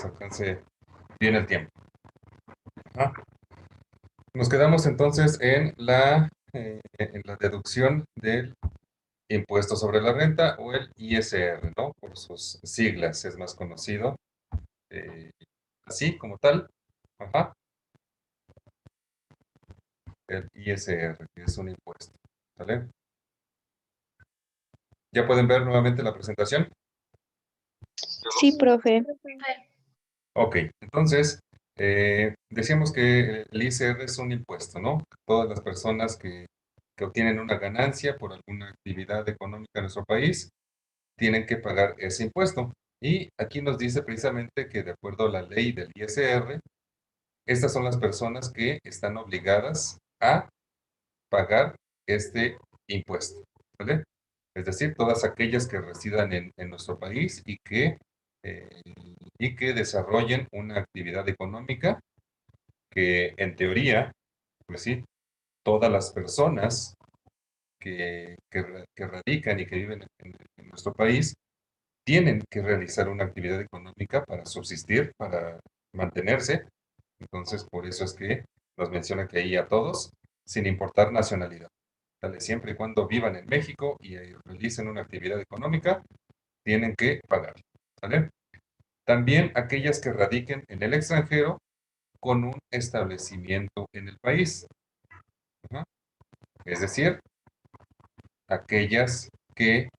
les alcance bien el tiempo. Ajá. Nos quedamos entonces en la deducción del impuesto sobre la renta o el ISR, ¿no? Por sus siglas es más conocido, eh, así como tal. Ajá. El ISR, que es un impuesto. ¿Sale? ¿Ya pueden ver nuevamente la presentación? Sí, profe. Ok, entonces, decíamos que el ISR es un impuesto, ¿no? Todas las personas que obtienen una ganancia por alguna actividad económica en nuestro país tienen que pagar ese impuesto. Y aquí nos dice precisamente que de acuerdo a la ley del ISR, estas son las personas que están obligadas a pagar este impuesto, ¿vale? Es decir, todas aquellas que residan en nuestro país eh, y que desarrollen una actividad económica que en teoría, pues sí, todas las personas que radican y que viven en nuestro país tienen que realizar una actividad económica para subsistir, para mantenerse. Entonces, por eso es que nos menciona que ahí a todos, sin importar nacionalidad. ¿Vale? Siempre y cuando vivan en México y realicen una actividad económica, tienen que pagar. ¿Vale? También aquellas que radiquen en el extranjero con un establecimiento en el país. Ajá. Es decir, aquellas que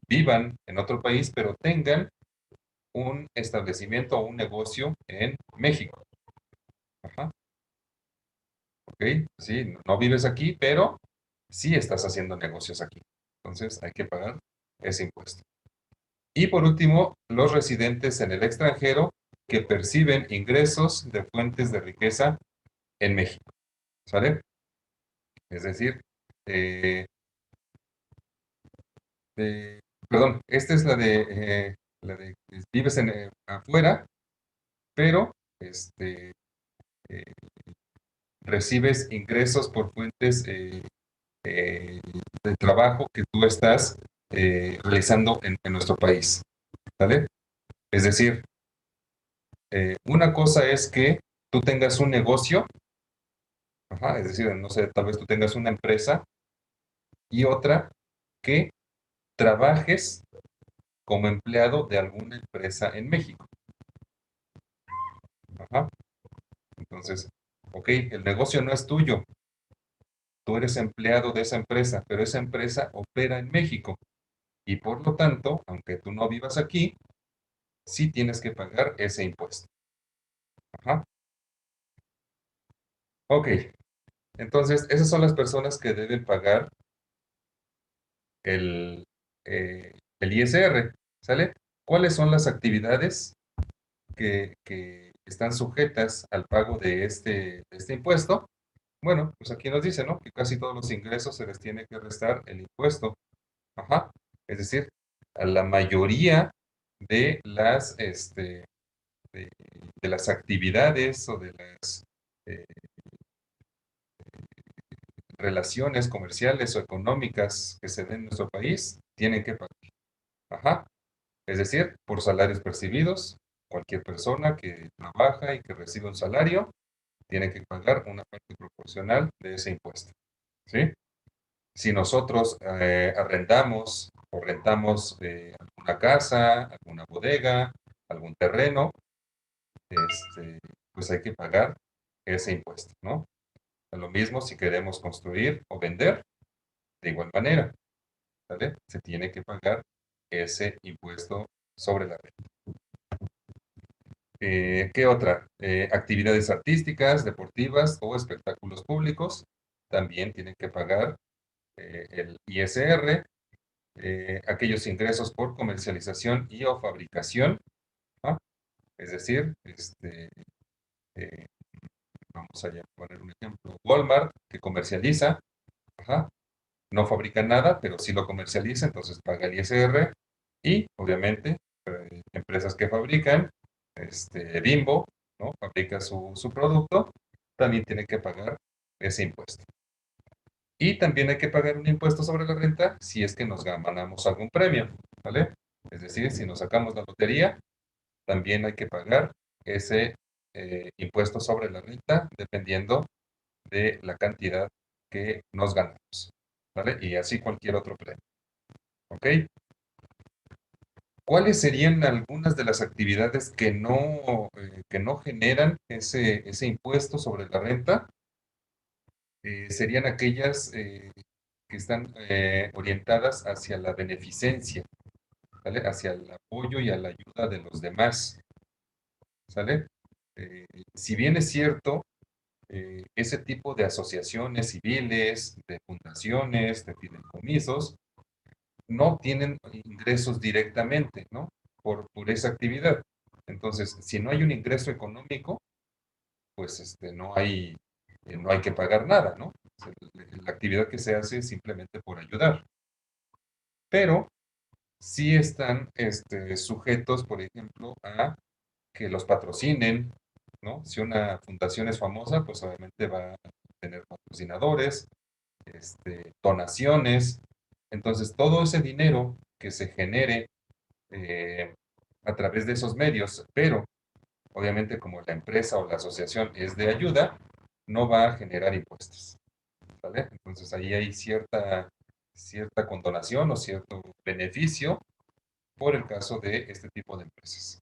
vivan en otro país, pero tengan un establecimiento o un negocio en México. Ajá. ¿Ok? Sí, no vives aquí, pero sí estás haciendo negocios aquí. Entonces hay que pagar ese impuesto. Y por último, los residentes en el extranjero que perciben ingresos de fuentes de riqueza en México. ¿Sale? Es decir, eh, eh, perdón, esta es la de que vives afuera, pero eh, recibes ingresos por fuentes de trabajo que tú estás realizando en nuestro país. ¿Sale? Es decir, una cosa es que tú tengas un negocio, ajá, es decir, no sé, tal vez tú tengas una empresa y otra que trabajes como empleado de alguna empresa en México. Ajá. Entonces, ok, el negocio no es tuyo, tú eres empleado de esa empresa, pero esa empresa opera en México y por lo tanto, aunque tú no vivas aquí, sí tienes que pagar ese impuesto. Ajá. Ok, entonces esas son las personas que deben pagar el, el ISR, ¿sale? ¿Cuáles son las actividades que están sujetas al pago de este impuesto? Bueno, pues aquí nos dice, ¿no? Que casi todos los ingresos se les tiene que restar el impuesto. Ajá. Es decir, a la mayoría de de, de las actividades o de las eh, relaciones comerciales o económicas que se den en nuestro país, tienen que pagar. Ajá. Es decir, por salarios percibidos, cualquier persona que trabaja y que recibe un salario tiene que pagar una parte proporcional de ese impuesto. ¿Sí? Si nosotros arrendamos o rentamos alguna casa, alguna bodega, algún terreno, pues hay que pagar ese impuesto, ¿no? Lo mismo si queremos construir o vender, de igual manera, ¿vale? Se tiene que pagar ese impuesto sobre la renta. ¿Qué otra? Actividades artísticas, deportivas o espectáculos públicos también tienen que pagar el ISR. Aquellos ingresos por comercialización y o fabricación, ¿no? Es decir, eh, vamos a poner un ejemplo, Walmart, que comercializa, ajá, no fabrica nada, pero sí lo comercializa, entonces paga el ISR, y obviamente empresas que fabrican, Bimbo, ¿no? Fabrica su producto, también tiene que pagar ese impuesto. Y también hay que pagar un impuesto sobre la renta si es que nos ganamos algún premio, ¿vale? Es decir, si nos sacamos la lotería, también hay que pagar ese impuesto sobre la renta dependiendo de la cantidad que nos ganamos, ¿vale? Y así cualquier otro premio, ¿ok? ¿Cuáles serían algunas de las actividades que no generan ese impuesto sobre la renta? Serían aquellas que están orientadas hacia la beneficencia, ¿sale? Hacia el apoyo y a la ayuda de los demás, ¿sale? Si bien es cierto, ese tipo de asociaciones civiles, de fundaciones, de fideicomisos, no tienen ingresos directamente, ¿no? Por esa actividad. Entonces, si no hay un ingreso económico, pues no hay que pagar nada, ¿no? O sea, la actividad que se hace es simplemente por ayudar. Pero sí están sujetos, por ejemplo, a que los patrocinen, ¿no? Si una fundación es famosa, pues obviamente va a tener patrocinadores, donaciones. Entonces, todo ese dinero que se genere eh, a través de esos medios, pero obviamente como la empresa o la asociación es de ayuda, no va a generar impuestos, ¿vale? Entonces ahí hay cierta condonación o cierto beneficio por el caso de este tipo de empresas.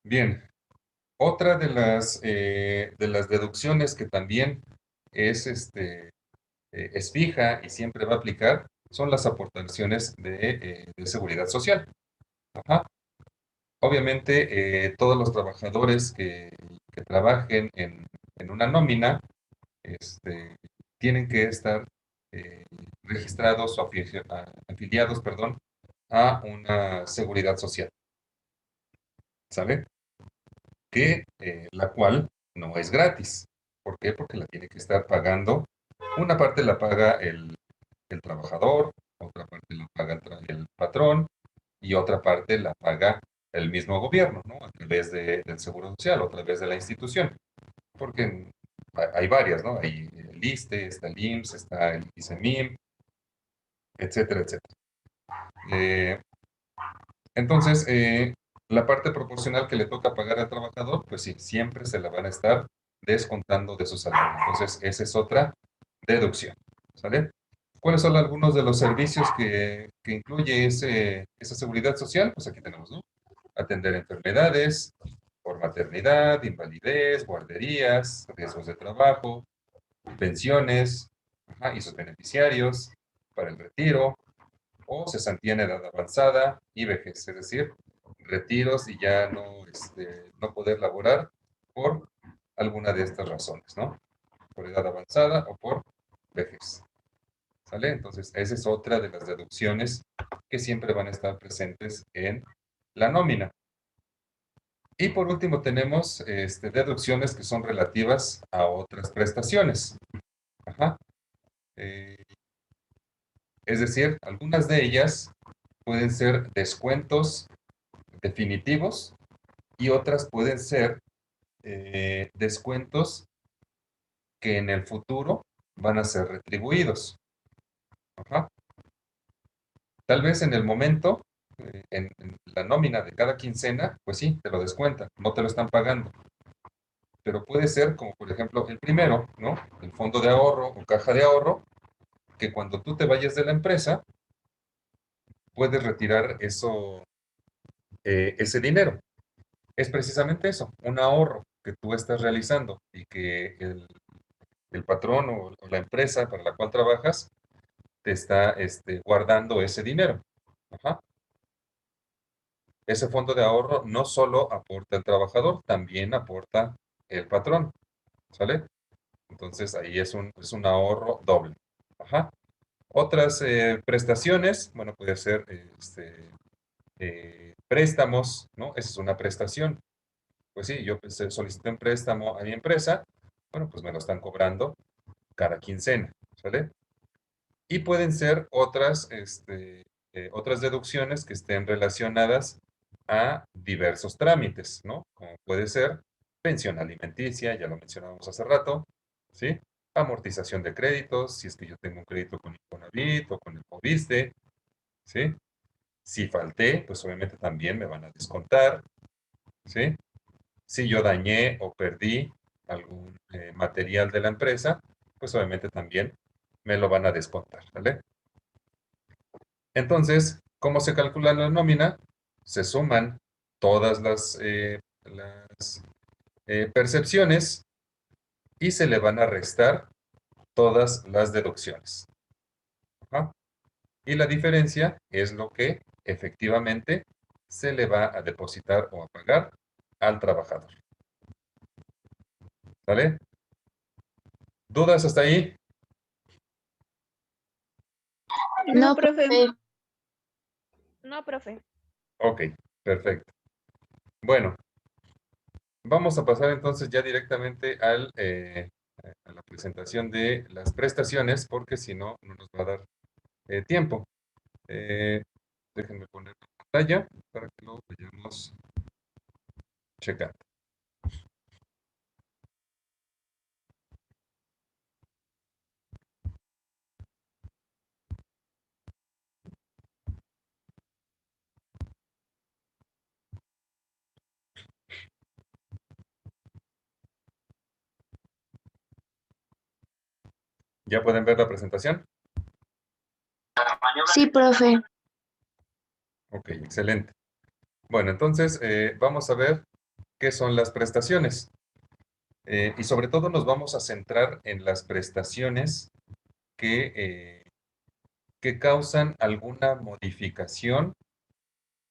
Bien, otra de las deducciones que también es, es fija y siempre va a aplicar son las aportaciones de seguridad social. Ajá. Obviamente, todos los trabajadores que trabajen en una nómina tienen que estar eh, registrados o afiliados, perdón, a una seguridad social, ¿sale? La cual no es gratis. ¿Por qué? Porque la tiene que estar pagando. Una parte la paga el trabajador, otra parte la paga el patrón y otra parte la paga el mismo gobierno, ¿no? A través del Seguro Social o a través de la institución. Porque hay varias, ¿no? Hay el ISSSTE, está el IMSS, está el ISEMIM, etcétera, etcétera. Eh, entonces, la parte proporcional que le toca pagar al trabajador, pues sí, siempre se la van a estar descontando de su salario. Entonces, esa es otra deducción, ¿sale? ¿Cuáles son algunos de los servicios que incluye esa seguridad social? Pues aquí tenemos, ¿no? Atender enfermedades por maternidad, invalidez, guarderías, riesgos de trabajo, pensiones, ajá, y sus beneficiarios para el retiro, o cesantía en edad avanzada y vejez, es decir, retiros y ya no poder laborar por alguna de estas razones, ¿no? Por edad avanzada o por vejez, ¿sale? Entonces, esa es otra de las deducciones que siempre van a estar presentes en la nómina. Y por último tenemos deducciones que son relativas a otras prestaciones. Ajá. Eh, es decir, algunas de ellas pueden ser descuentos definitivos y otras pueden ser descuentos que en el futuro van a ser retribuidos. Ajá. Tal vez en el momento, en la nómina de cada quincena, pues sí, te lo descuentan, no te lo están pagando. Pero puede ser como por ejemplo el primero, ¿no? El fondo de ahorro o caja de ahorro, que cuando tú te vayas de la empresa, puedes retirar ese dinero. Es precisamente eso, un ahorro que tú estás realizando y que el patrón o la empresa para la cual trabajas te está guardando ese dinero. Ajá. Ese fondo de ahorro no solo aporta el trabajador, también aporta el patrón, ¿sale? Entonces ahí es un ahorro doble. Ajá. Otras prestaciones, bueno, puede ser préstamos, ¿no? Esa es una prestación. Pues sí, yo solicité un préstamo a mi empresa, bueno, pues me lo están cobrando cada quincena, ¿sale? Y pueden ser otras deducciones que estén relacionadas a diversos trámites, ¿no? Como puede ser pensión alimenticia, ya lo mencionábamos hace rato, ¿sí? Amortización de créditos, si es que yo tengo un crédito con Infonavit o con el Fobiste, ¿sí? Si falté, pues obviamente también me van a descontar, ¿sí? Si yo dañé o perdí algún material de la empresa, pues obviamente también me lo van a descontar, ¿vale? Entonces, ¿cómo se calcula la nómina? Se suman todas las percepciones y se le van a restar todas las deducciones. Ajá. Y la diferencia es lo que efectivamente se le va a depositar o a pagar al trabajador. ¿Vale? ¿Dudas hasta ahí? No, profe. profe. No, profe. Ok, perfecto. Bueno, vamos a pasar entonces ya directamente a la presentación de las prestaciones, porque si no, no nos va a dar tiempo. Eh, Déjenme poner la pantalla para que lo vayamos checando. ¿Ya pueden ver la presentación? Sí, profe. Ok, excelente. Bueno, entonces vamos a ver qué son las prestaciones. Y sobre todo nos vamos a centrar en las prestaciones que causan alguna modificación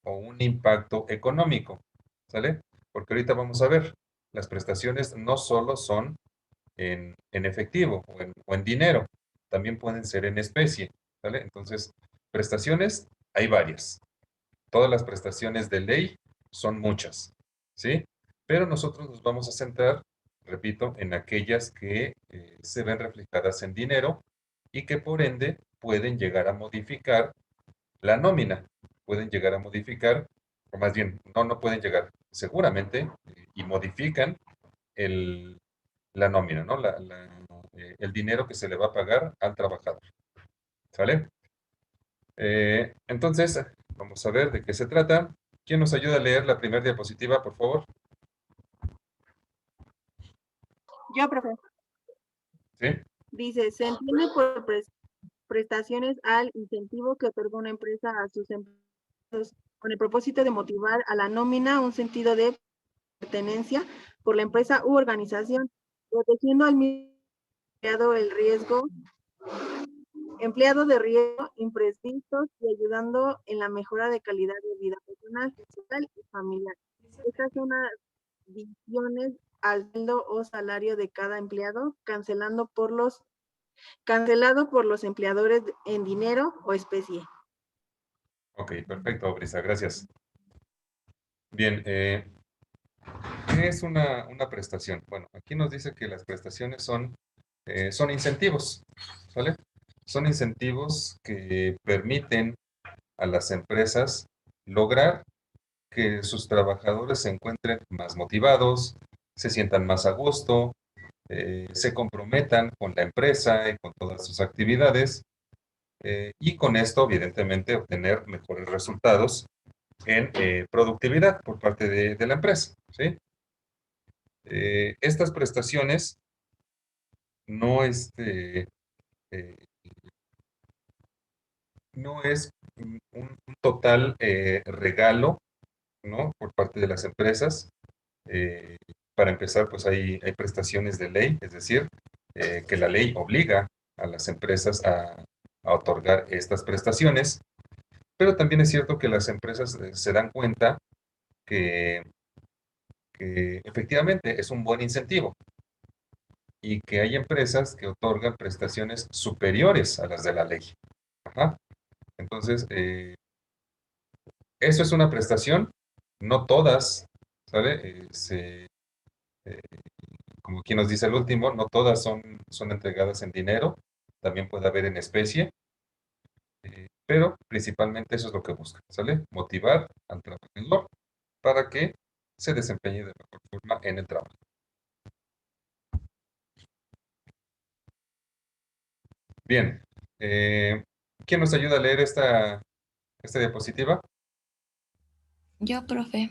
o un impacto económico, ¿sale? Porque ahorita vamos a ver, las prestaciones no solo son en efectivo o en dinero, también pueden ser en especie, ¿sale? Entonces, prestaciones hay varias. Todas las prestaciones de ley son muchas, ¿sí? Pero nosotros nos vamos a centrar, repito, en aquellas que se ven reflejadas en dinero y que por ende pueden llegar a modificar la nómina, pueden llegar a modificar, o más bien, no pueden llegar, seguramente, y modifican el, la nómina, ¿no? El dinero que se le va a pagar al trabajador, ¿sale? Entonces, vamos a ver de qué se trata. ¿Quién nos ayuda a leer la primera diapositiva, por favor? Yo, profe. ¿Sí? Dice, se entiende por prestaciones al incentivo que otorga una empresa a sus empleados con el propósito de motivar a la nómina un sentido de pertenencia por la empresa u organización, protegiendo al mismo empleado el riesgo, empleado de riesgo imprevistos y ayudando en la mejora de calidad de vida personal, social y familiar. Estas son las divisiones al sueldo o salario de cada empleado, cancelado por los empleadores en dinero o especie. Ok, perfecto, Brisa, gracias. Bien, ¿qué es una prestación? Bueno, aquí nos dice que las prestaciones son incentivos, ¿vale? Son incentivos que permiten a las empresas lograr que sus trabajadores se encuentren más motivados, se sientan más a gusto, se comprometan con la empresa y con todas sus actividades, y con esto, evidentemente, obtener mejores resultados en productividad por parte de la empresa, ¿sí? Estas prestaciones no, eh, no es un total regalo, ¿no? Por parte de las empresas. Eh, para empezar, pues hay prestaciones de ley, es decir, que la ley obliga a las empresas a otorgar estas prestaciones, pero también es cierto que las empresas se dan cuenta que, que efectivamente es un buen incentivo y que hay empresas que otorgan prestaciones superiores a las de la ley. Ajá. Entonces, eso es una prestación, no todas, ¿sale? Eh, Como quien nos dice el último, no todas son entregadas en dinero, también puede haber en especie, pero principalmente eso es lo que busca, ¿sale? Motivar al trabajador para que se desempeñe de mejor forma en el trabajo. Bien, ¿quién nos ayuda a leer esta esta diapositiva. Yo, profe.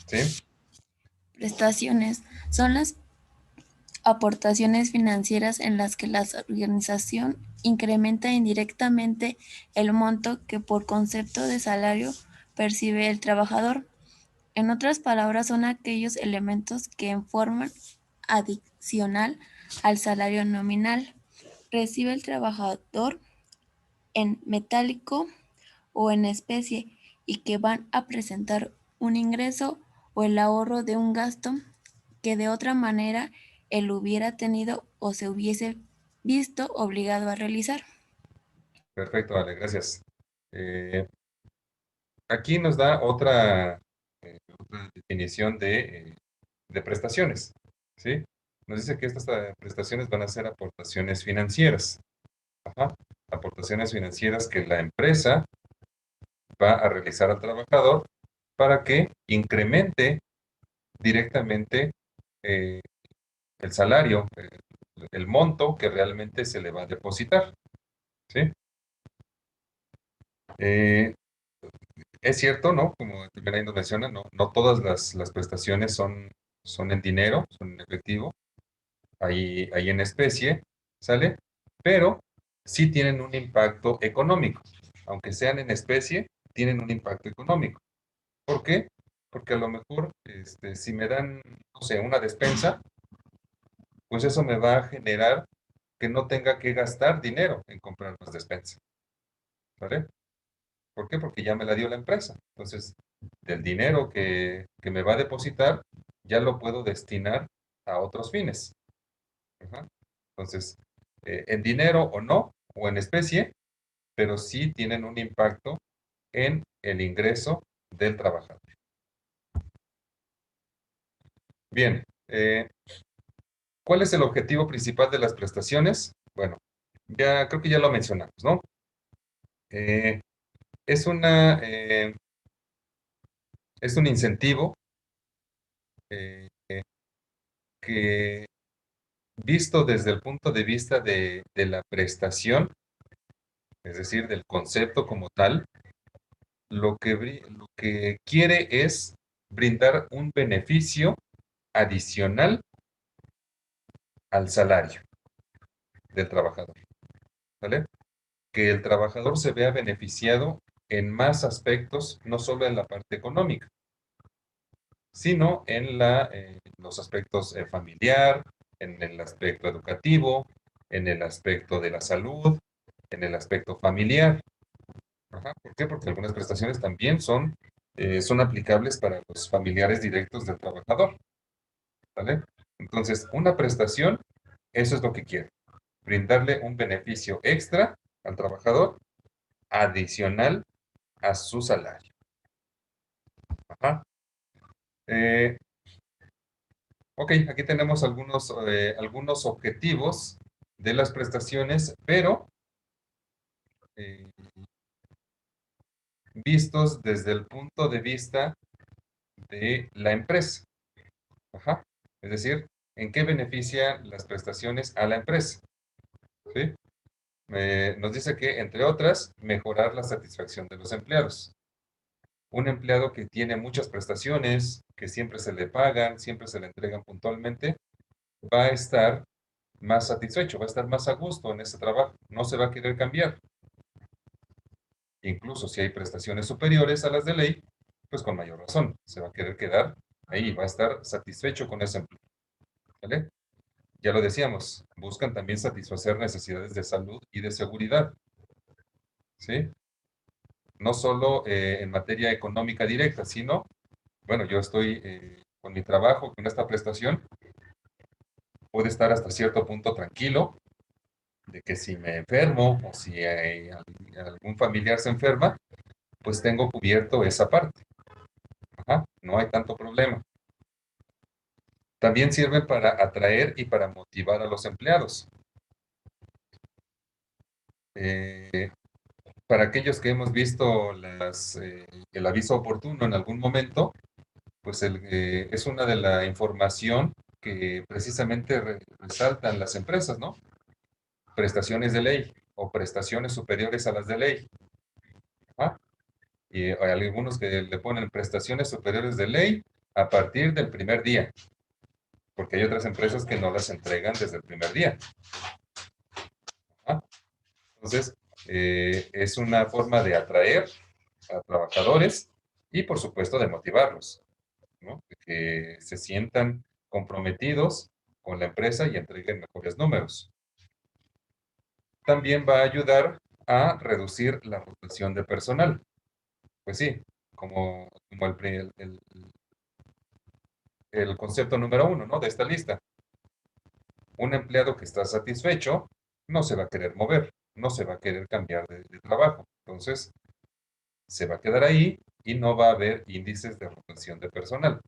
¿Sí? Prestaciones son las aportaciones financieras en las que la organización incrementa indirectamente el monto que por concepto de salario percibe el trabajador. En otras palabras, son aquellos elementos que en forma adicional al salario nominal recibe el trabajador en metálico o en especie y que van a presentar un ingreso o el ahorro de un gasto que de otra manera él hubiera tenido o se hubiese visto obligado a realizar. Perfecto, Ale, gracias. Eh, Aquí nos da otra definición de prestaciones, ¿sí? Nos dice que estas prestaciones van a ser aportaciones financieras. Ajá. Aportaciones financieras que la empresa va a realizar al trabajador para que incremente directamente eh, el salario, el monto que realmente se le va a depositar, ¿sí? Eh, es cierto, ¿no? Como también ahí nos menciona, no todas las prestaciones son en dinero, son en efectivo, hay en especie, ¿sale? Pero sí tienen un impacto económico. Aunque sean en especie, tienen un impacto económico. ¿Por qué? Porque a lo mejor, si me dan, no sé, una despensa, pues eso me va a generar que no tenga que gastar dinero en comprar más despensa, ¿vale? ¿Por qué? Porque ya me la dio la empresa. Entonces, del dinero que me va a depositar, ya lo puedo destinar a otros fines. Ajá. Entonces, en dinero o no, o en especie, pero sí tienen un impacto en el ingreso del trabajador. Bien, ¿cuál es el objetivo principal de las prestaciones? Bueno, ya creo que ya lo mencionamos, ¿no? Eh, es una, es un incentivo eh, que, visto desde el punto de vista de la prestación, es decir, del concepto como tal, lo que quiere es brindar un beneficio adicional al salario del trabajador, ¿vale? Que el trabajador se vea beneficiado en más aspectos, no solo en la parte económica, sino en los aspectos familiar, en el aspecto educativo, en el aspecto de la salud, en el aspecto familiar. Ajá. ¿Por qué? Porque algunas prestaciones también son aplicables para los familiares directos del trabajador, ¿vale? Entonces, una prestación, eso es lo que quiere, brindarle un beneficio extra al trabajador adicional a su salario. Ajá. Eh, ok, aquí tenemos algunos objetivos de las prestaciones, pero eh, vistos desde el punto de vista de la empresa. Ajá. Es decir, ¿en qué benefician las prestaciones a la empresa? ¿Sí? Nos dice que, entre otras, mejorar la satisfacción de los empleados. Un empleado que tiene muchas prestaciones, que siempre se le pagan, siempre se le entregan puntualmente, va a estar más satisfecho, va a estar más a gusto en ese trabajo, no se va a querer cambiar. Incluso si hay prestaciones superiores a las de ley, pues con mayor razón, se va a querer quedar ahí, va a estar satisfecho con ese empleo. ¿Vale? Ya lo decíamos, buscan también satisfacer necesidades de salud y de seguridad, ¿sí? No solo en materia económica directa, sino, bueno, yo estoy con mi trabajo, con esta prestación, puedo estar hasta cierto punto tranquilo de que si me enfermo o si algún familiar se enferma, pues tengo cubierto esa parte. Ajá, no hay tanto problema. También sirven para atraer y para motivar a los empleados. Eh, para aquellos que hemos visto el aviso oportuno en algún momento, pues es una de la información que precisamente resaltan las empresas, ¿no? Prestaciones de ley o prestaciones superiores a las de ley. ¿Ah? Y hay algunos que le ponen prestaciones superiores de ley a partir del primer día, porque hay otras empresas que no las entregan desde el primer día. ¿Ah? Entonces, es una forma de atraer a trabajadores y, por supuesto, de motivarlos, ¿no? De que se sientan comprometidos con la empresa y entreguen mejores números. También va a ayudar a reducir la rotación de personal. Pues sí, como el concepto número uno, ¿no? De esta lista. Un empleado que está satisfecho no se va a querer mover, no se va a querer cambiar de trabajo. Entonces, se va a quedar ahí y no va a haber índices de rotación de personal.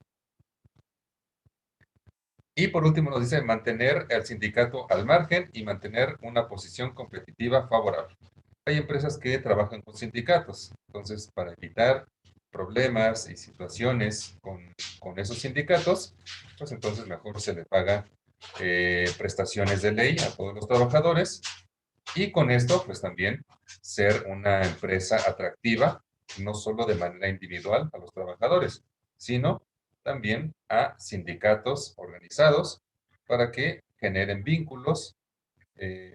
Y por último nos dice mantener al sindicato al margen y mantener una posición competitiva favorable. Hay empresas que trabajan con sindicatos, entonces para evitar problemas y situaciones con esos sindicatos, pues entonces mejor se le paga prestaciones de ley a todos los trabajadores y con esto pues también ser una empresa atractiva, no solo de manera individual a los trabajadores, sino también a sindicatos organizados para que generen vínculos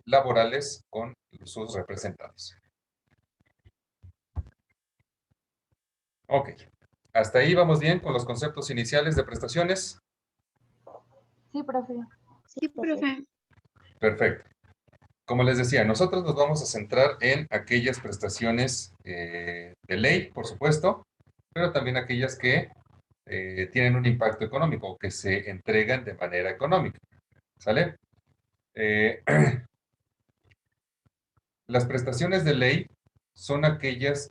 laborales con sus representados. Ok, hasta ahí vamos bien con los conceptos iniciales de prestaciones. Sí, profe. Sí, profe. Perfecto. Como les decía, nosotros nos vamos a centrar en aquellas prestaciones de ley, por supuesto, pero también aquellas que tienen un impacto económico o que se entregan de manera económica. ¿Sale? Las prestaciones de ley son aquellas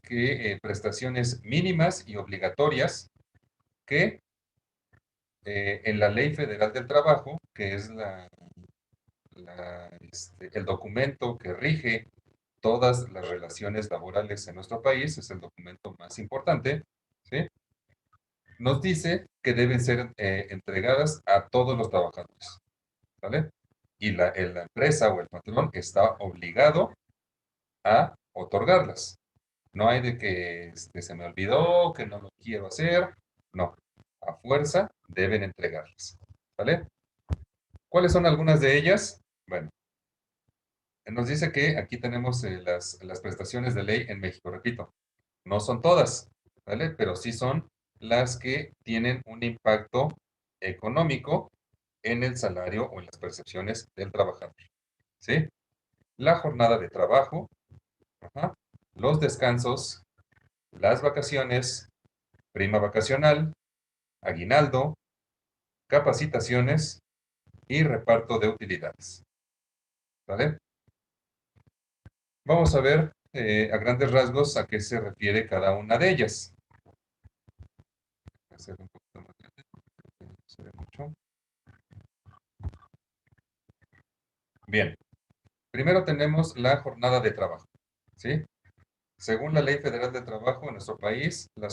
prestaciones mínimas y obligatorias que en la Ley Federal del Trabajo, que es el documento que rige todas las relaciones laborales en nuestro país, es el documento más importante, ¿sí? Nos dice que deben ser entregadas a todos los trabajadores, ¿vale? Y la empresa o el patrón está obligado a otorgarlas. No hay de que se me olvidó, que no lo quiero hacer. No, a fuerza deben entregarlas, ¿vale? ¿Cuáles son algunas de ellas? Bueno, nos dice que aquí tenemos las prestaciones de ley en México, repito, no son todas, ¿vale? Pero sí son las que tienen un impacto económico en el salario o en las percepciones del trabajador, ¿sí? La jornada de trabajo, ajá, los descansos, las vacaciones, prima vacacional, aguinaldo, capacitaciones y reparto de utilidades, ¿vale? Vamos a ver a grandes rasgos a qué se refiere cada una de ellas. Voy a hacer un poquito más grande, porque no se ve mucho. Bien, primero tenemos la jornada de trabajo, ¿sí? Según la Ley Federal de Trabajo en nuestro país, una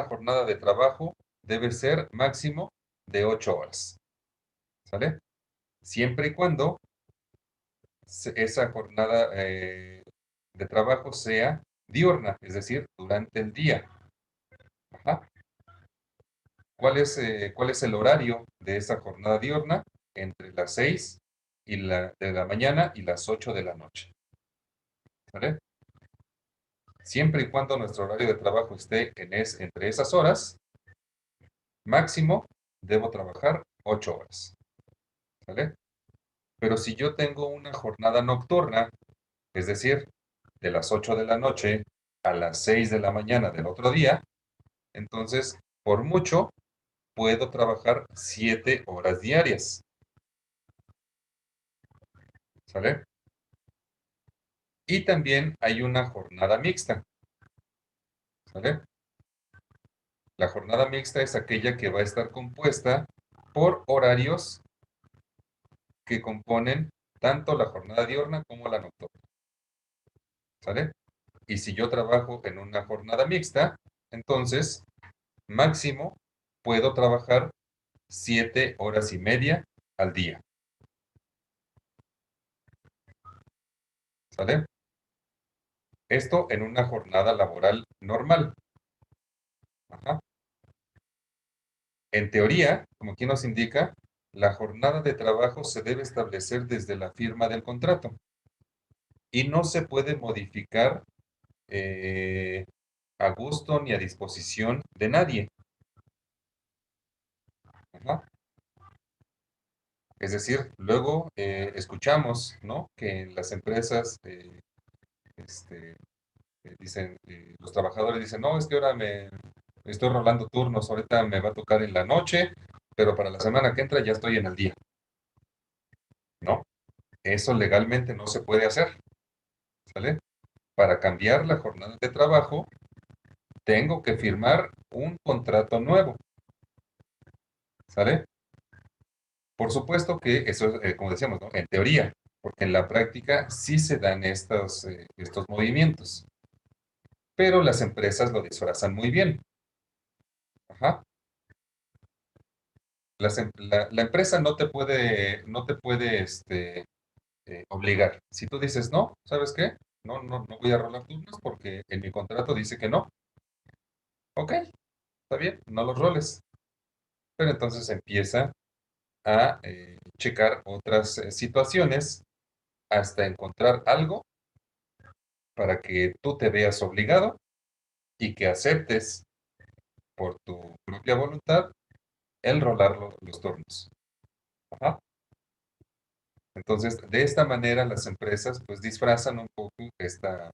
jornada de trabajo debe ser máximo de 8 horas, ¿sale? Siempre y cuando esa jornada de trabajo sea diurna, es decir, durante el día. Ajá. ¿Cuál es el horario de esa jornada diurna? Entre las 6 de la mañana y las 8 de la noche. ¿Vale? Siempre y cuando nuestro horario de trabajo esté entre esas horas, máximo debo trabajar 8 horas. ¿Vale? Pero si yo tengo una jornada nocturna, es decir, de las 8 de la noche a las 6 de la mañana del otro día, entonces, por mucho, puedo trabajar 7 horas diarias. ¿Sale? Y también hay una jornada mixta. ¿Sale? La jornada mixta es aquella que va a estar compuesta por horarios que componen tanto la jornada diurna como la nocturna. ¿Sale? Y si yo trabajo en una jornada mixta, entonces máximo puedo trabajar 7 horas y media al día. ¿Sale? Esto en una jornada laboral normal. Ajá. En teoría, como aquí nos indica, la jornada de trabajo se debe establecer desde la firma del contrato y no se puede modificar a gusto ni a disposición de nadie. Ajá. Es decir, luego escuchamos, ¿no? Que en las empresas este, dicen, los trabajadores dicen, no, es que ahora me estoy rolando turnos, ahorita me va a tocar en la noche, pero para la semana que entra ya estoy en el día. No, eso legalmente no se puede hacer, ¿sale? Para cambiar la jornada de trabajo, tengo que firmar un contrato nuevo, ¿sale? Por supuesto que eso es, como decíamos, ¿no? En teoría, porque en la práctica sí se dan estos movimientos, pero las empresas lo disfrazan muy bien. Ajá. La empresa no te puede obligar. Si tú dices no, ¿sabes qué? No voy a rolar turnos porque en mi contrato dice que no. Ok, está bien, no los roles. Pero entonces empieza a checar otras situaciones hasta encontrar algo para que tú te veas obligado y que aceptes por tu propia voluntad el rolar los turnos. Ajá. Entonces, de esta manera las empresas pues disfrazan un poco esta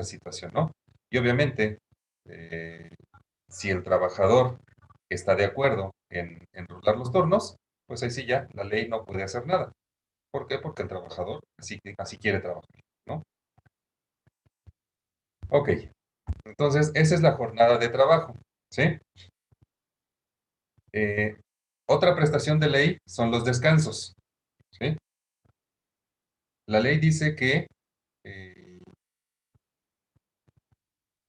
situación, ¿no? Y obviamente, eh, si el trabajador está de acuerdo en rolar los turnos, pues ahí sí ya la ley no puede hacer nada. ¿Por qué? Porque el trabajador así quiere trabajar, ¿no? Ok, entonces esa es la jornada de trabajo, ¿sí? Eh, Otra prestación de ley son los descansos, ¿sí? La ley dice eh,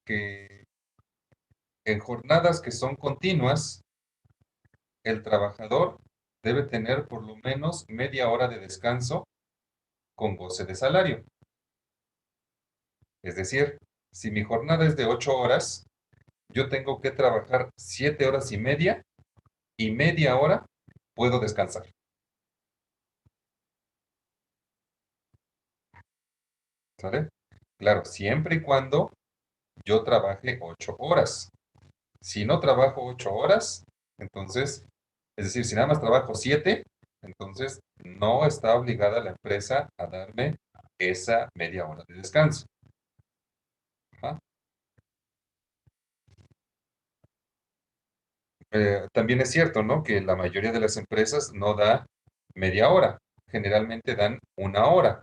que en jornadas que son continuas, el trabajador debe tener por lo menos media hora de descanso con goce de salario. Es decir, si mi jornada es de 8 horas, yo tengo que trabajar 7 horas y media hora puedo descansar. ¿Sale? Claro, siempre y cuando yo trabaje 8 horas. Si no trabajo 8 horas, entonces, es decir, si nada más trabajo 7, entonces no está obligada la empresa a darme esa media hora de descanso. Ajá. También es cierto, ¿no? Que la mayoría de las empresas no da media hora, generalmente dan una hora.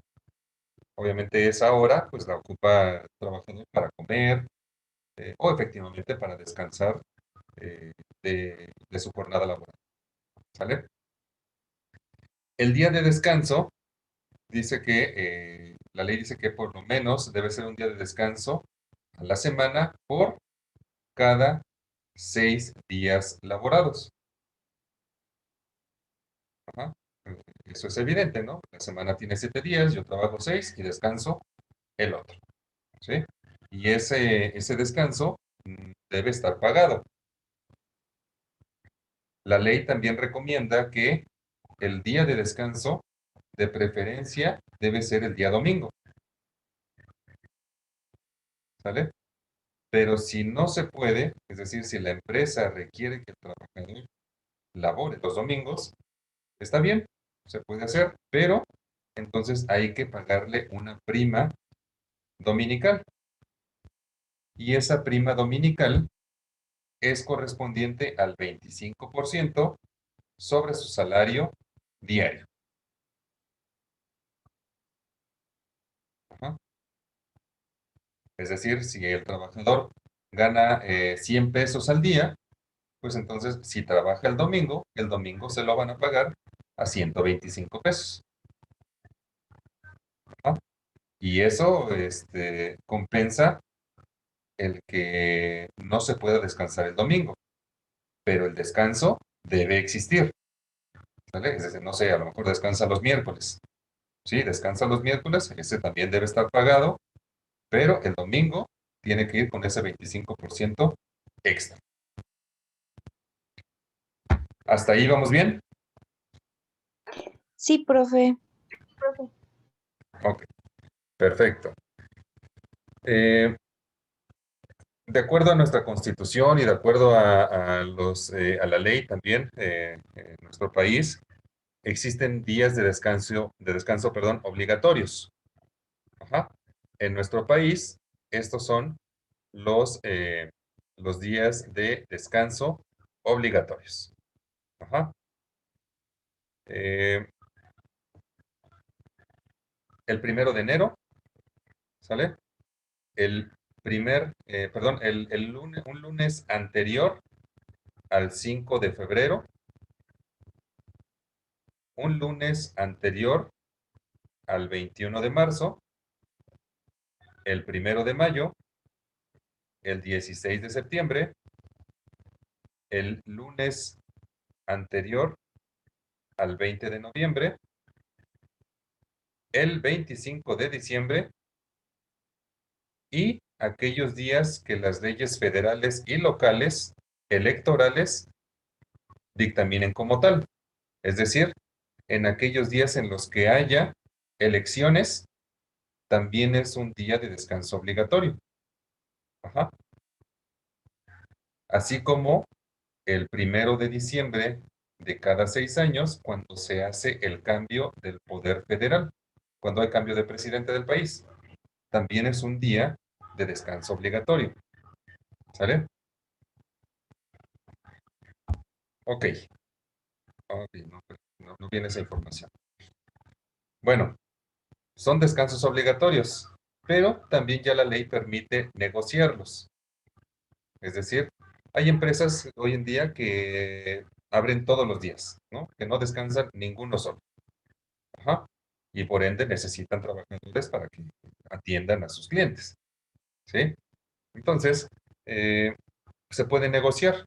Obviamente esa hora pues la ocupa el trabajador para comer o efectivamente para descansar de su jornada laboral. ¿Sale? El día de descanso dice que la ley dice que por lo menos debe ser un día de descanso a la semana por cada 6 días laborados. Ajá. Eso es evidente, ¿no? La semana tiene 7 días, yo trabajo 6 y descanso el otro, ¿sí? Y ese descanso debe estar pagado. La ley también recomienda que el día de descanso, de preferencia, debe ser el día domingo, ¿sale? Pero si no se puede, es decir, si la empresa requiere que el trabajador labore los domingos, está bien, se puede hacer, pero entonces hay que pagarle una prima dominical. Y esa prima dominical es correspondiente al 25% sobre su salario diario. Ajá. Es decir, si el trabajador gana 100 pesos al día, pues entonces si trabaja el domingo se lo van a pagar a 125 pesos. Ajá. Y eso compensa el que no se pueda descansar el domingo, pero el descanso debe existir, ¿sale? Es decir, no sé, a lo mejor descansa los miércoles. Sí, descansa los miércoles, ese también debe estar pagado pero el domingo tiene que ir con ese 25% extra. ¿Hasta ahí vamos bien? Sí, profe. Ok, perfecto. De acuerdo a nuestra Constitución y de acuerdo a la ley también en nuestro país, existen días de descanso, perdón, obligatorios. Ajá. En nuestro país, estos son los días de descanso obligatorios. Ajá. Eh, el 1 de enero, ¿sale? Un lunes anterior al 5 de febrero, un lunes anterior al 21 de marzo, el 1 de mayo, el 16 de septiembre, el lunes anterior al 20 de noviembre, el 25 de diciembre y aquellos días que las leyes federales y locales electorales dictaminen como tal. Es decir, en aquellos días en los que haya elecciones, también es un día de descanso obligatorio. Ajá. Así como el 1 de diciembre de cada 6 años, cuando se hace el cambio del poder federal, cuando hay cambio de presidente del país. También es un día de descanso obligatorio. ¿Sale? Ok. Ok, no viene esa información. Bueno, son descansos obligatorios, pero también ya la ley permite negociarlos. Es decir, hay empresas hoy en día que abren todos los días, ¿no? Que no descansan ninguno solo. Ajá. Y por ende necesitan trabajadores para que atiendan a sus clientes. ¿Sí? Entonces, se puede negociar.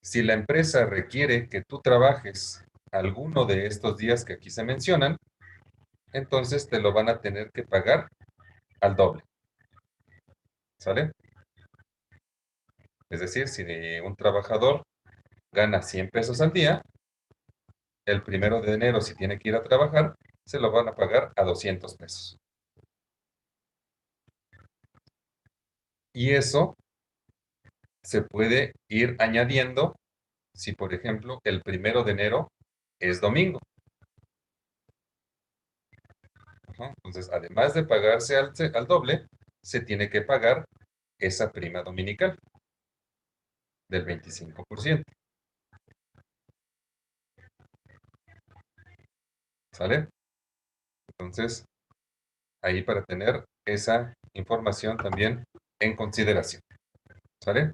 Si la empresa requiere que tú trabajes alguno de estos días que aquí se mencionan, entonces te lo van a tener que pagar al doble. ¿Sale? Es decir, si un trabajador gana 100 pesos al día, el 1 de enero, si tiene que ir a trabajar, se lo van a pagar a 200 pesos. Y eso se puede ir añadiendo si, por ejemplo, el 1 de enero es domingo. Ajá. Entonces, además de pagarse al doble, se tiene que pagar esa prima dominical del 25%. ¿Sale? Entonces, ahí para tener esa información también en consideración. ¿Sale?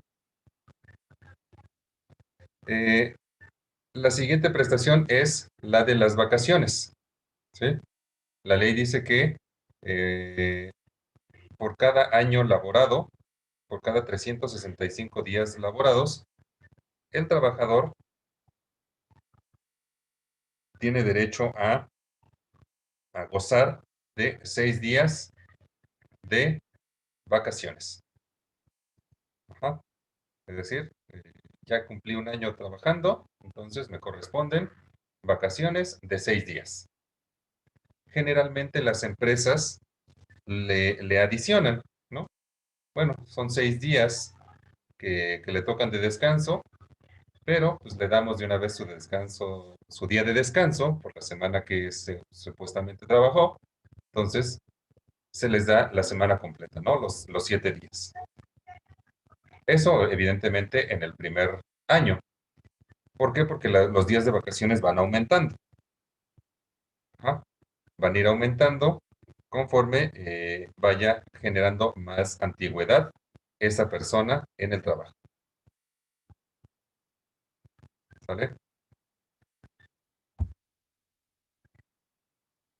La siguiente prestación es la de las vacaciones. ¿Sí? La ley dice que por cada año laborado, por cada 365 días laborados, el trabajador tiene derecho a gozar de 6 días de vacaciones. Ajá. Es decir, ya cumplí un año trabajando, entonces me corresponden vacaciones de 6 días. Generalmente las empresas le adicionan, ¿no? Bueno, son 6 días que le tocan de descanso, pero pues le damos de una vez su descanso, su día de descanso por la semana que se supuestamente trabajó. Entonces, se les da la semana completa, ¿no? Los 7 días. Eso, evidentemente, en el primer año. ¿Por qué? Porque los días de vacaciones van aumentando. Ajá. Van a ir aumentando conforme vaya generando más antigüedad esa persona en el trabajo. ¿Sale?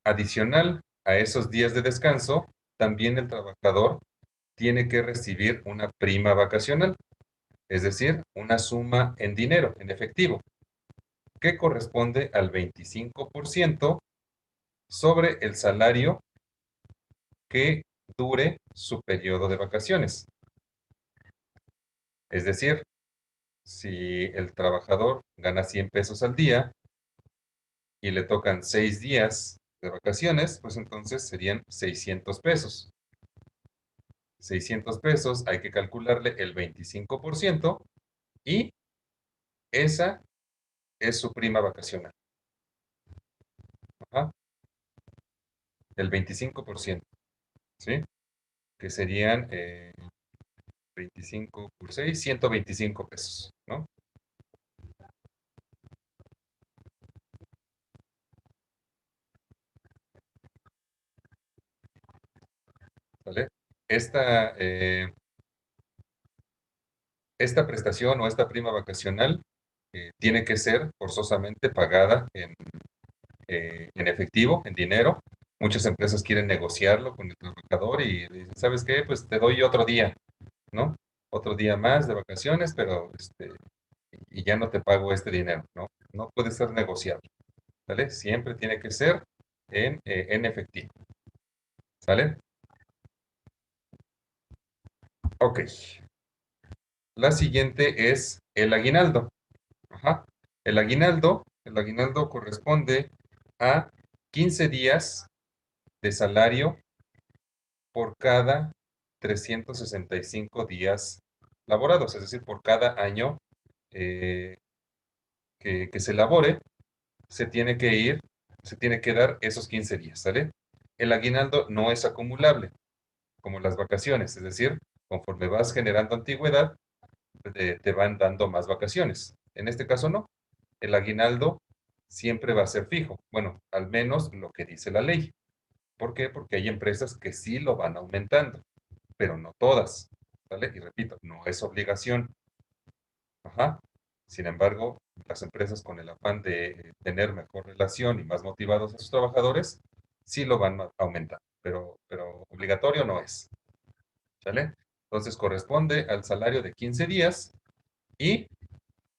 Adicional a esos días de descanso, también el trabajador tiene que recibir una prima vacacional, es decir, una suma en dinero, en efectivo, que corresponde al 25% sobre el salario que dure su periodo de vacaciones. Es decir, si el trabajador gana 100 pesos al día y le tocan 6 días de vacaciones, pues entonces serían 600 pesos. 600 pesos, hay que calcularle el 25% y esa es su prima vacacional. Ajá. El 25%, ¿sí? Que serían 25 por 6, 125 pesos, ¿no? ¿Vale? Esta prestación o esta prima vacacional tiene que ser forzosamente pagada en efectivo, en dinero. Muchas empresas quieren negociarlo con el trabajador y dicen, ¿sabes qué? Pues te doy otro día, ¿no? Otro día más de vacaciones, pero y ya no te pago este dinero, ¿no? No puede ser negociable, ¿vale? Siempre tiene que ser en efectivo, ¿sale? Ok. La siguiente es el aguinaldo. Ajá. El aguinaldo corresponde a 15 días de salario por cada 365 días laborados, es decir, por cada año que se labore, se tiene que dar esos 15 días, ¿sale? El aguinaldo no es acumulable, como las vacaciones, es decir, conforme vas generando antigüedad, te van dando más vacaciones. En este caso no. El aguinaldo siempre va a ser fijo. Bueno, al menos lo que dice la ley. ¿Por qué? Porque hay empresas que sí lo van aumentando, pero no todas. ¿Vale? Y repito, no es obligación. Ajá. Sin embargo, las empresas con el afán de tener mejor relación y más motivados a sus trabajadores, sí lo van aumentando, pero obligatorio no es. ¿Sale? Entonces corresponde al salario de 15 días y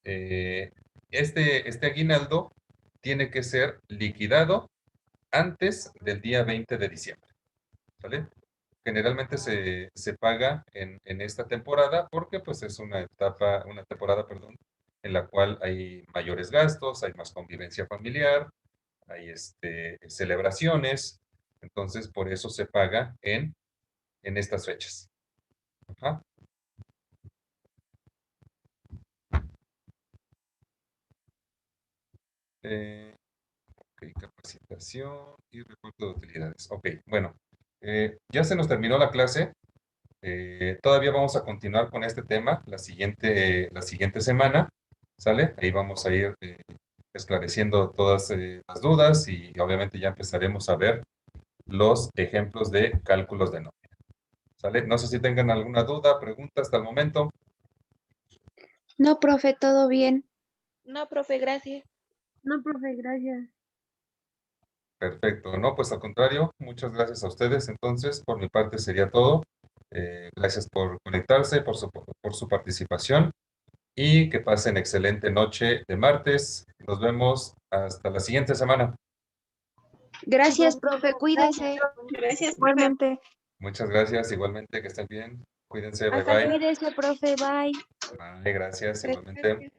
este aguinaldo tiene que ser liquidado antes del día 20 de diciembre. ¿Vale? Generalmente se paga en esta temporada porque pues es una temporada, perdón, en la cual hay mayores gastos, hay más convivencia familiar, hay celebraciones, entonces por eso se paga en estas fechas. Ajá. Ok, capacitación y reporte de utilidades. Ok, bueno, ya se nos terminó la clase. Todavía vamos a continuar con este tema la siguiente semana, ¿sale? Ahí vamos a ir esclareciendo todas las dudas y obviamente ya empezaremos a ver los ejemplos de cálculos de nómina, ¿sale? No sé si tengan alguna duda, pregunta hasta el momento. No, profe, todo bien. No, profe, gracias. No, profe, gracias. Perfecto, no, pues al contrario, muchas gracias a ustedes. Entonces, por mi parte sería todo. Gracias por conectarse, por su participación y que pasen excelente noche de martes. Nos vemos hasta la siguiente semana. Gracias, profe, cuídese. Gracias, profe. Igualmente. Muchas gracias, igualmente, que estén bien. Cuídense, bye Hasta bye. luego. Cuídese, profe, bye. Bye, gracias, igualmente. Gracias.